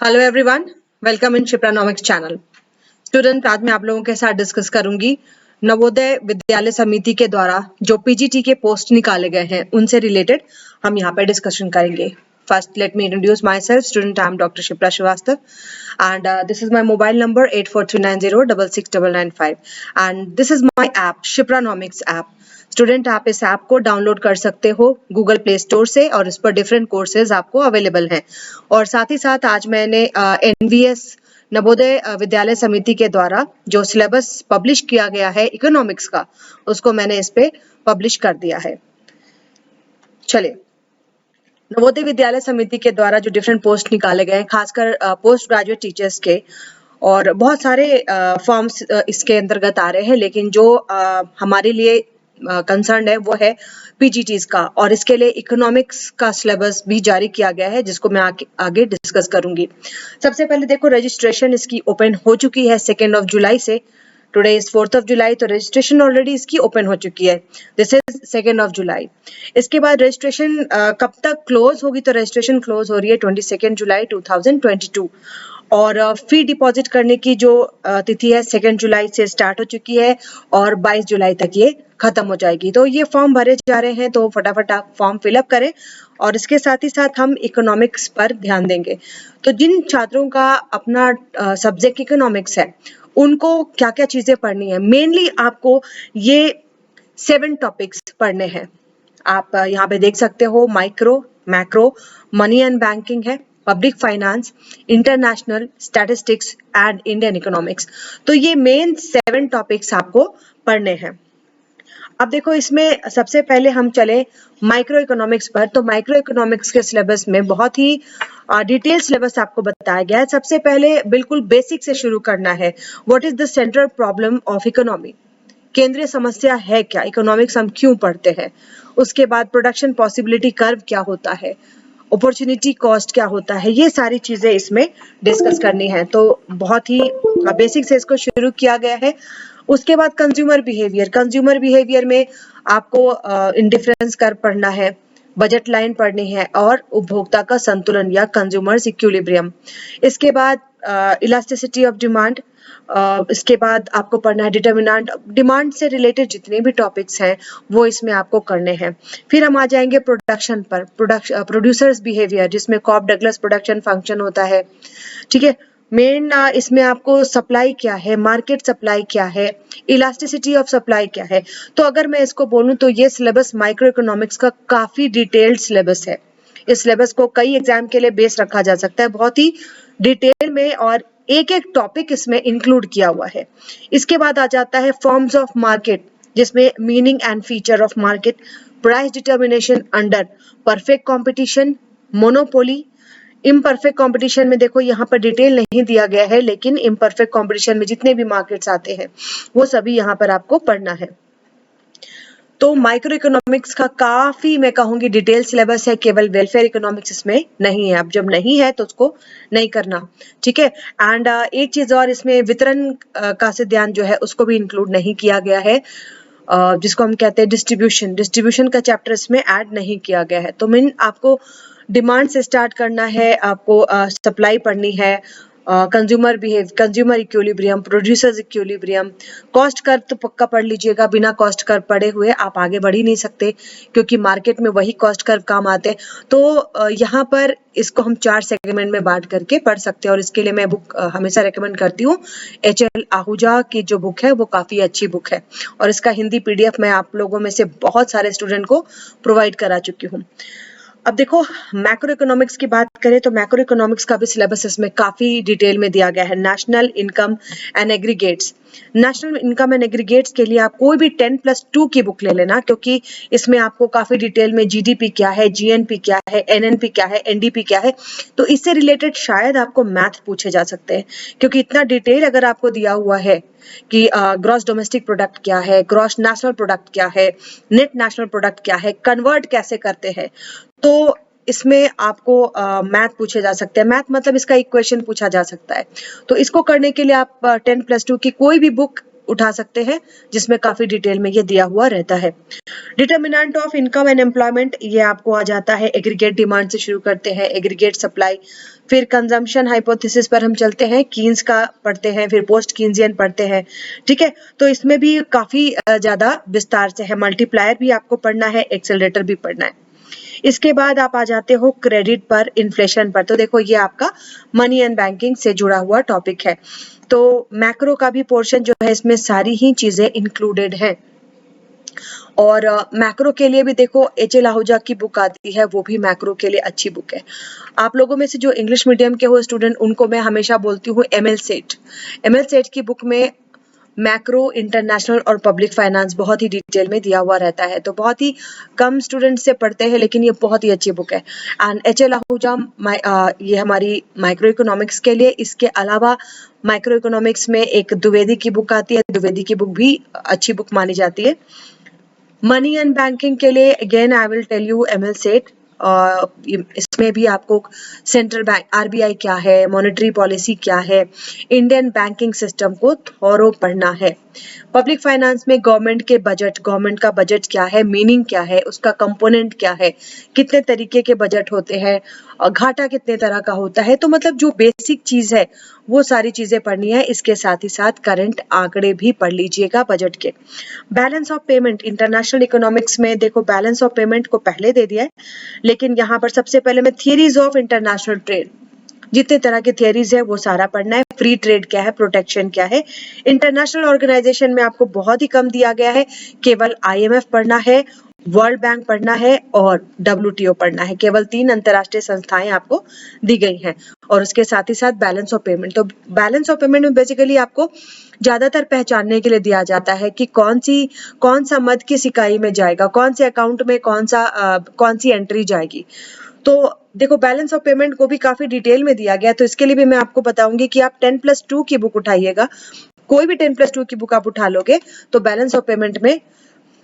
Hello everyone, welcome in Shipranomics channel. Student, आज मैं आप लोगों के साथ डिस्कस करूंगी नवोदय विद्यालय समिति के द्वारा जो पीजीटी के पोस्ट निकाले गए हैं उनसे रिलेटेड हम यहाँ पे डिस्कशन करेंगे। First let me introduce myself. Student, I am doctor Shipra Srivastava and this is my mobile number 8439066995 and this is my app Shipranomics app। Student, आप इस ऐप को डाउनलोड कर सकते हो गूगल प्ले स्टोर से और इस पर डिफरेंट कोर्सेज आपको अवेलेबल हैं। और साथ ही साथ आज मैंने एनवीएस नवोदय विद्यालय समिति के द्वारा जो सिलेबस पब्लिश किया गया है इकोनॉमिक्स का, उसको मैंने इस पे पब्लिश कर दिया है। चलिए, नवोदय विद्यालय समिति के द्वारा जो डिफरेंट पोस्ट निकाले गए हैं, खासकर पोस्ट ग्रेजुएट टीचर्स के, और बहुत सारे फॉर्म्स इसके अंतर्गत आ रहे हैं, लेकिन जो हमारे लिए कंसर्न है वो है पीजीटीज का, और इसके लिए इकोनॉमिक्स का सिलेबस भी जारी किया गया है जिसको मैं आगे डिस्कस करूंगी। सबसे पहले देखो, रजिस्ट्रेशन इसकी ओपन हो चुकी है 2 जुलाई से। टुडे इज 4 जुलाई, तो रजिस्ट्रेशन ऑलरेडी इसकी ओपन हो चुकी है। दिस इज 2 जुलाई। इसके बाद रजिस्ट्रेशन कब तक क्लोज होगी, तो रजिस्ट्रेशन क्लोज हो रही है 22 जुलाई 2022, और फी डिपॉजिट करने की जो तिथि है 2 जुलाई से स्टार्ट हो चुकी है और 22 जुलाई तक ये खत्म हो जाएगी। तो ये फॉर्म भरे जा रहे हैं, तो फटाफट आप फॉर्म फिलअप करें। और इसके साथ ही साथ हम इकोनॉमिक्स पर ध्यान देंगे। तो जिन छात्रों का अपना सब्जेक्ट इकोनॉमिक्स है, उनको क्या क्या चीजें पढ़नी है, मेनली आपको ये 7 टॉपिक्स पढ़ने हैं। आप यहाँ पे देख सकते हो, micro, macro, money and banking है, public finance, international, statistics and Indian economics. तो ये मेन 7 टॉपिक्स आपको पढ़ने हैं। अब देखो, इसमें सबसे पहले हम चले माइक्रो इकोनॉमिक्स पर। तो माइक्रो इकोनॉमिक्स के सिलेबस में बहुत ही डिटेल सिलेबस आपको बताया गया है। सबसे पहले बिल्कुल बेसिक से शुरू करना है। What is the central problem of economy, केंद्रीय समस्या है क्या, इकोनॉमिक्स हम क्यों पढ़ते हैं। उसके बाद प्रोडक्शन पॉसिबिलिटी कर्व क्या होता है, अपॉर्चुनिटी कॉस्ट क्या होता है, ये सारी चीजें इसमें डिस्कस करनी है। तो बहुत ही बेसिक से इसको शुरू किया गया है। उसके बाद कंज्यूमर बिहेवियर, कंज्यूमर बिहेवियर में आपको इंडिफरेंस कर्व पढ़ना है, बजट लाइन पढ़नी है, और उपभोक्ता का संतुलन या कंज्यूमर्स इक्विलिब्रियम। इसके बाद इलास्टिसिटी ऑफ डिमांड। इसके बाद आपको पढ़ना है डिटर्मिनेंट, डिमांड से रिलेटेड जितने भी टॉपिक्स हैं वो इसमें आपको करने हैं। फिर हम आ जाएंगे प्रोडक्शन पर, प्रोड्यूसर्स बिहेवियर, जिसमें कॉप डगलस प्रोडक्शन फंक्शन होता है। ठीक है, मेन इसमें आपको सप्लाई क्या है, मार्केट सप्लाई क्या है, इलास्टिसिटी ऑफ सप्लाई क्या है। तो अगर मैं इसको बोलूं तो ये सिलेबस माइक्रो इकोनॉमिक्स का काफी डिटेल्ड सिलेबस है। इस सिलेबस को कई एग्जाम के लिए बेस रखा जा सकता है, बहुत ही डिटेल में, और एक एक टॉपिक इसमें इंक्लूड किया हुआ है। इसके बाद आ जाता है फॉर्म्स ऑफ मार्केट, जिसमें meaning and feature of market, price determination under perfect competition, monopoly. Imperfect competition में देखो यहाँ पर डिटेल नहीं दिया गया है, लेकिन इम्परफेक्ट कंपटीशन में जितने भी मार्केट्स आते हैं वो सभी यहाँ पर आपको पढ़ना है। तो माइक्रो इकोनॉमिक्स का काफी, मैं कहूंगी, डिटेल सिलेबस है। केवल वेलफेयर इकोनॉमिक्स इसमें नहीं है। अब जब नहीं है तो उसको नहीं करना, ठीक है। एंड एक चीज और, इसमें वितरण का सिद्धांत जो है उसको भी इंक्लूड नहीं किया गया है, जिसको हम कहते हैं डिस्ट्रीब्यूशन। डिस्ट्रीब्यूशन का चैप्टर इसमें ऐड नहीं किया गया है। तो मीन आपको डिमांड से स्टार्ट करना है, आपको सप्लाई पढ़नी है, consumer behave, consumer equilibrium, producers equilibrium, cost curve तो पक्का पढ़ लीजिएगा। बिना कॉस्ट कर्व पढ़े हुए आप आगे बढ़ ही नहीं सकते, क्योंकि मार्केट में वही कॉस्ट कर्व काम आते हैं। तो यहाँ पर इसको हम 4 सेगमेंट में बांट करके पढ़ सकते हैं, और इसके लिए मैं बुक हमेशा रेकमेंड करती हूँ। HL आहूजा की जो बुक है वो काफी अच्छी बुक है, और इसका हिंदी PDF मैं आप लोगों में से बहुत सारे स्टूडेंट को प्रोवाइड करा चुकी हूँ। अब देखो, मैक्रो इकोनॉमिक्स की बात करें तो मैक्रो इकोनॉमिक्स का भी सिलेबस इसमें काफी डिटेल में दिया गया है। National income and aggregates, national income and aggregates के लिए आप कोई भी 10+2 की बुक ले लेना, क्योंकि इसमें आपको काफी डिटेल में GDP क्या है, GNP क्या है, NNP क्या है, NDP क्या है। तो इससे रिलेटेड शायद आपको मैथ पूछे जा सकते हैं, क्योंकि इतना डिटेल अगर आपको दिया हुआ है कि ग्रॉस डोमेस्टिक प्रोडक्ट क्या है, ग्रॉस नेशनल प्रोडक्ट क्या है, नेट नेशनल प्रोडक्ट क्या है, कन्वर्ट कैसे करते हैं, तो इसमें आपको मैथ पूछे जा सकते हैं। मैथ मतलब इसका इक्वेशन पूछा जा सकता है। तो इसको करने के लिए आप 10+2 की कोई भी बुक उठा सकते हैं, जिसमें काफी डिटेल में ये दिया हुआ रहता है। Determinant of income and employment, ये आपको आ जाता है। एग्रीगेट डिमांड से शुरू करते हैं, एग्रीगेट सप्लाई, फिर कंजम्पशन हाइपोथेसिस पर हम चलते हैं, कीन्स का पढ़ते हैं, फिर पोस्ट कीन्सियन पढ़ते हैं। ठीक है, तो इसमें भी काफी ज्यादा विस्तार से है। मल्टीप्लायर भी आपको पढ़ना है, एक्सेलरेटर भी पढ़ना है। इसके बाद आप आ जाते हो क्रेडिट पर, इन्फ्लेशन पर। तो देखो, ये आपका मनी एंड बैंकिंग से जुड़ा हुआ टॉपिक है। तो मैक्रो का भी पोर्शन जो है, इसमें सारी ही चीजें इंक्लूडेड है। और मैक्रो के लिए भी देखो, एच.एल. आहूजा की बुक आती है, वो भी मैक्रो के लिए अच्छी बुक है। आप लोगों में से जो इंग्लिश मीडियम के हो स्टूडेंट, उनको मैं हमेशा बोलती हूँ एमएल सेट की बुक में मैक्रो, इंटरनेशनल और पब्लिक फाइनेंस बहुत ही डिटेल में दिया हुआ रहता है। तो बहुत ही कम स्टूडेंट से पढ़ते हैं, लेकिन ये बहुत ही अच्छी बुक है। And HL. आहूजा ये हमारी माइक्रो इकोनॉमिक्स के लिए। इसके अलावा माइक्रो इकोनॉमिक्स में एक द्विवेदी की बुक आती है, द्विवेदी की बुक भी अच्छी बुक मानी जाती है। मनी एंड बैंकिंग के लिए again I will tell you ML set. इसमें भी आपको सेंट्रल बैंक, आरबीआई क्या है, मॉनेटरी पॉलिसी क्या है, इंडियन बैंकिंग सिस्टम को थॉरो पढ़ना है। पब्लिक फाइनेंस में गवर्नमेंट के बजट, गवर्नमेंट का बजट क्या है, मीनिंग क्या है, उसका कंपोनेंट क्या है, कितने तरीके के बजट होते हैं, घाटा कितने तरह का होता है। तो मतलब जो बेसिक चीज है वो सारी चीजें पढ़नी है। इसके साथ ही साथ करंट आंकड़े भी पढ़ लीजिएगा बजट के। Balance of payment, international economics में देखो बैलेंस ऑफ पेमेंट को पहले दे दिया है, लेकिन यहाँ पर सबसे पहले मैं थियरीज ऑफ इंटरनेशनल ट्रेड, जितने तरह की थियरीज है वो सारा पढ़ना है। फ्री ट्रेड क्या है, प्रोटेक्शन क्या है। इंटरनेशनल ऑर्गेनाइजेशन में आपको बहुत ही कम दिया गया है, केवल आईएमएफ पढ़ना है, वर्ल्ड बैंक पढ़ना है और डब्ल्यूटीओ पढ़ना है। केवल 3 अंतरराष्ट्रीय संस्थाएं आपको दी गई हैं। और उसके साथ ही साथ बैलेंस ऑफ पेमेंट। तो बैलेंस ऑफ पेमेंट में बेसिकली आपको ज्यादातर पहचानने के लिए दिया जाता है कि कौन सा मद किस इकाई में जाएगा, कौन से अकाउंट में कौन सी एंट्री जाएगी। तो देखो, बैलेंस ऑफ पेमेंट को भी काफी डिटेल में दिया गया है। तो इसके लिए भी मैं आपको बताऊंगी कि आप 10+2 की बुक उठाइएगा। कोई भी 10+2 की बुक आप उठा लोगे तो बैलेंस ऑफ पेमेंट में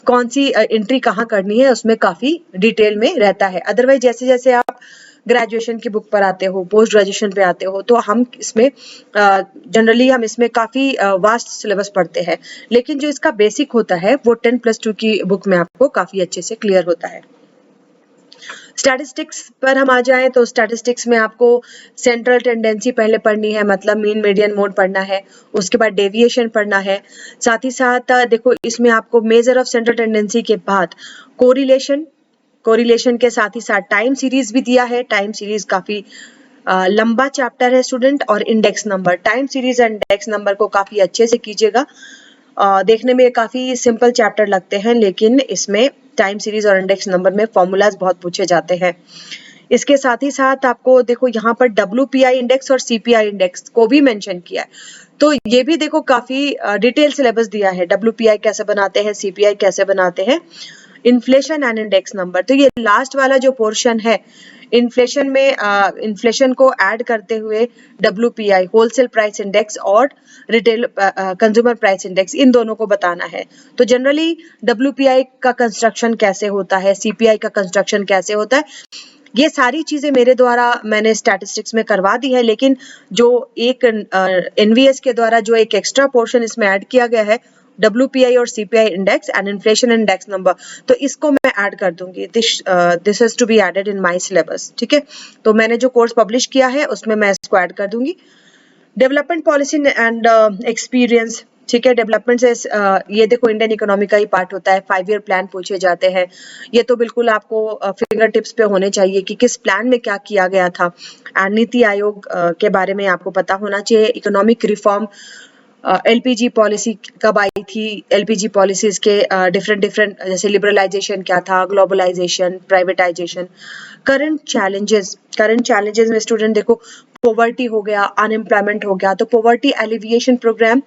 कौन सी एंट्री कहाँ करनी है उसमें काफी डिटेल में रहता है। अदरवाइज जैसे जैसे आप ग्रेजुएशन की बुक पर आते हो, पोस्ट ग्रेजुएशन पे आते हो, तो हम इसमें जनरली हम इसमें काफी वास्ट सिलेबस पढ़ते हैं, लेकिन जो इसका बेसिक होता है वो 10+2 की बुक में आपको काफी अच्छे से क्लियर होता है। स्टैटिस्टिक्स पर हम आ जाएं तो स्टैटिस्टिक्स में आपको सेंट्रल टेंडेंसी पहले पढ़नी है, मतलब मीन मीडियन मोड पढ़ना है। उसके बाद डेविएशन पढ़ना है। साथ ही साथ देखो, इसमें आपको मेजर ऑफ सेंट्रल टेंडेंसी के बाद कोरिलेशन के साथ ही साथ टाइम सीरीज भी दिया है। टाइम सीरीज काफी लंबा चैप्टर है स्टूडेंट। और index number, time series and index number को काफी अच्छे से कीजिएगा। देखने में काफी सिंपल चैप्टर लगते हैं, लेकिन इसमें टाइम सीरीज और इंडेक्स नंबर में फॉर्मूलाज बहुत पूछे जाते हैं। इसके साथ ही साथ आपको देखो यहाँ पर WPI इंडेक्स और CPI इंडेक्स को भी मेंशन किया है। तो ये भी देखो काफी डिटेल सिलेबस दिया है। WPI कैसे बनाते हैं, CPI कैसे बनाते हैं, इन्फ्लेशन एंड इंडेक्स नंबर। तो ये लास्ट वाला जो पोर्शन है, इन्फ्लेशन में इन्फ्लेशन को ऐड करते हुए WPI, होलसेल प्राइस इंडेक्स, और रिटेल कंज्यूमर प्राइस इंडेक्स, इन दोनों को बताना है। तो जनरली WPI का कंस्ट्रक्शन कैसे होता है, CPI का कंस्ट्रक्शन कैसे होता है, ये सारी चीजें मेरे द्वारा मैंने स्टैटिस्टिक्स में करवा दी है। लेकिन जो एक NVS के द्वारा जो एक एक्स्ट्रा पोर्शन इसमें ऐड किया गया है, WPI और CPI index and inflation index number, तो इसको मैं ऐड कर दूंगी। This is to be added in my syllabus. ठीक है, तो मैंने जो कोर्स पब्लिश किया है उसमें मैं इसको ऐड कर दूंगी। डेवलपमेंट पॉलिसी एंड एक्सपीरियंस, ठीक है। डेवलपमेंट से ये देखो इंडियन इकोनॉमी का ही पार्ट होता है। 5 ईयर प्लान पूछे जाते हैं। ये तो बिल्कुल आपको फिंगर टिप्स पे होने चाहिए कि किस प्लान में क्या किया गया था। एंड नीति आयोग के बारे में आपको पता होना चाहिए। इकोनॉमिक रिफॉर्म, LPG पॉलिसी कब आई थी, LPG पॉलिसीज के डिफरेंट जैसे लिबरलाइजेशन क्या था, ग्लोबलाइजेशन, प्राइवेटाइजेशन। करंट चैलेंजेस में स्टूडेंट देखो, पॉवर्टी हो गया, अनएम्प्लॉयमेंट हो गया। तो poverty alleviation program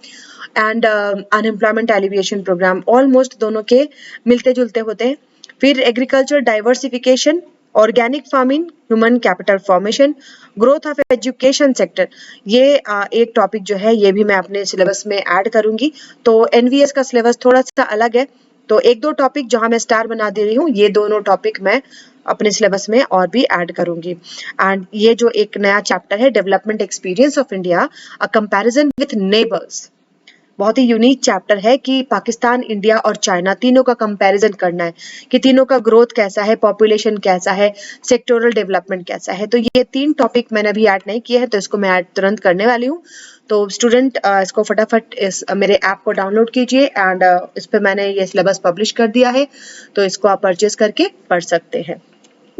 and unemployment alleviation program almost दोनों के मिलते जुलते होते हैं। फिर agriculture diversification, organic farming, human capital formation, growth of education sector, ये एक टॉपिक जो है ये भी मैं अपने सिलेबस में ऐड करूंगी। तो NVS का सिलेबस थोड़ा सा अलग है, तो 1-2 टॉपिक जहां मैं स्टार बना दे रही हूँ, ये दोनों टॉपिक मैं अपने सिलेबस में और भी ऐड करूंगी। एंड ये जो एक नया चैप्टर है, development experience of India, a comparison with neighbours, बहुत ही यूनिक चैप्टर है कि पाकिस्तान, इंडिया और चाइना तीनों का कंपैरिजन करना है कि तीनों का ग्रोथ कैसा है, पॉपुलेशन कैसा है, सेक्टोरल डेवलपमेंट कैसा है। तो ये 3 टॉपिक मैंने अभी ऐड नहीं किए हैं, तो इसको मैं ऐड तुरंत करने वाली हूँ। तो स्टूडेंट इसको फटाफट इस मेरे ऐप को डाउनलोड कीजिए एंड इस पे मैंने ये सिलेबस पब्लिश कर दिया है, तो इसको आप परचेज करके पढ़ सकते हैं।